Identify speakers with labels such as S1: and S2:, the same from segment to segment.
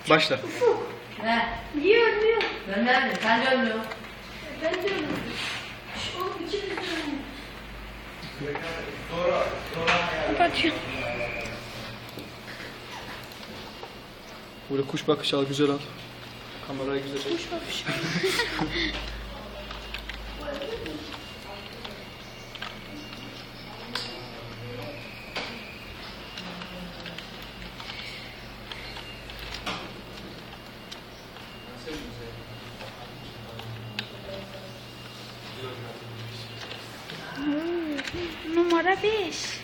S1: Başla.
S2: Ufuk.
S3: Ne?
S2: Niye ölmüyor?
S3: Ben nerede? Sen de ölmüyor.
S2: Ben de ölmüyorum. Oğlum ikimiz de ölmüyoruz. Kapatıyorum.
S1: Burada kuş bakışı al, güzel al. Kamerayı güzel çek.
S2: Kuş bakışı. Numara 5.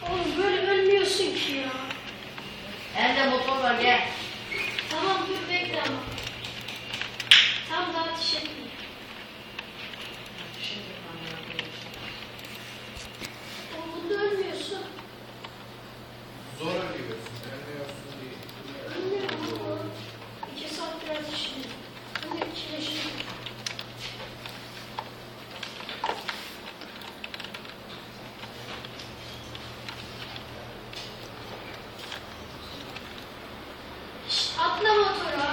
S2: Oğlum böyle ölmüyorsun ki ya.
S3: Elde motor var gel.
S2: Tamam dur bekle ama. Tam daha ateş etme. Oğlum bunda ölmüyorsun.
S4: Zor ölüyorsun, ölmüyorsun değil.
S2: Ölmüyorum oğlum. 2 saattir ateş ediyorum. Ben de kireçliyim. Atla motora.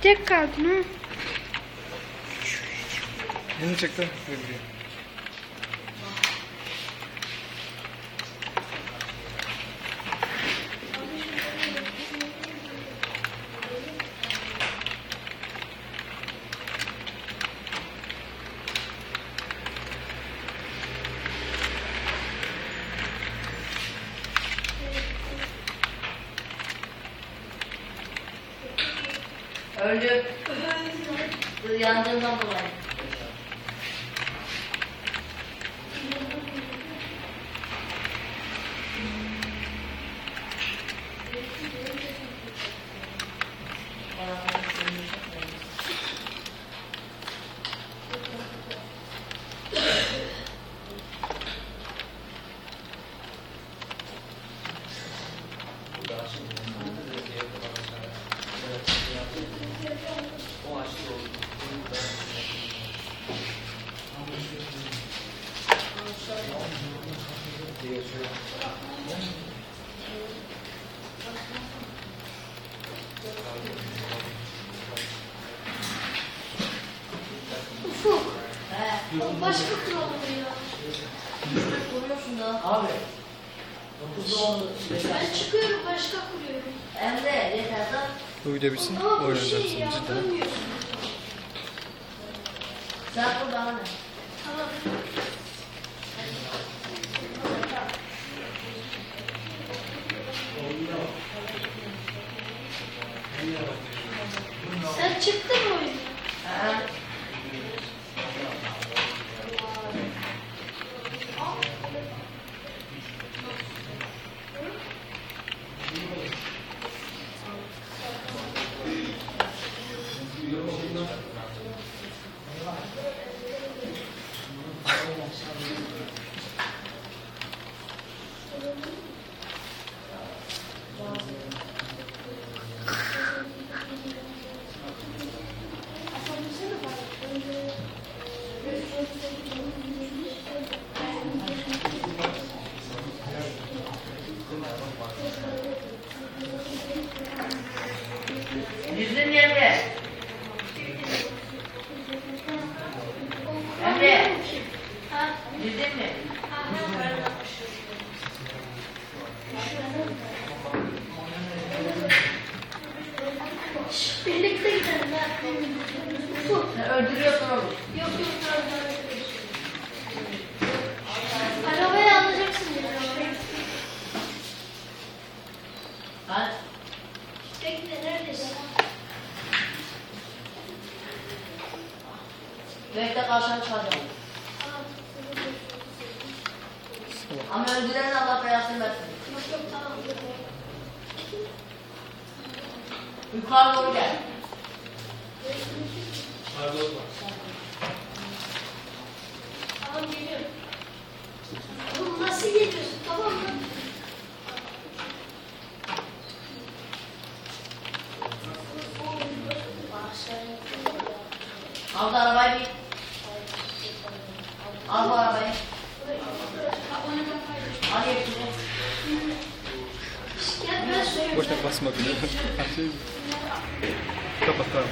S2: Tek kaldın ha.
S1: Bunu çek de.
S3: Öldü. Yandığından dolayı.
S2: Ufuk.
S3: He.
S2: O başka kural ya.
S3: Kuruyorsun da. Abi. 9'da 10.
S2: Ben çıkıyorum başka kuruyorum.
S3: Hem de yeter de.
S1: Bu video bitsin.
S2: Ama bu
S1: Oynayacağız
S2: şey ya
S1: cidden.
S2: ölmüyorsun.
S3: Sen burada hani.
S2: Tamam. Sen çıktın mı oyuna?
S3: He. Yüzün nerede? Emre.
S2: Ha?
S3: Yüzün mü?
S2: Birlikte gidelim ha. Ufuk.
S3: Sen öldürüyorsun oğlum.
S2: Yok yok tamam. Arabayı alacaksın ya.
S3: Hadi.
S2: Bekle neredesin?
S3: Bekle karşına çıkacağım.
S2: Tamam.
S3: Ama öldüren Allah belasını versin.
S2: Yok yok tamam.
S3: Yukarı doğru gel.
S1: Pardon.
S2: Tamam geliyorum. Oğlum nasıl geliyorsun tamam mı?
S3: Al da arabayı bir. Al bu arabayı. Al hepsini.
S2: Gel ben söyleyeyim.
S1: Boşuna basma bile. Kapat tamam.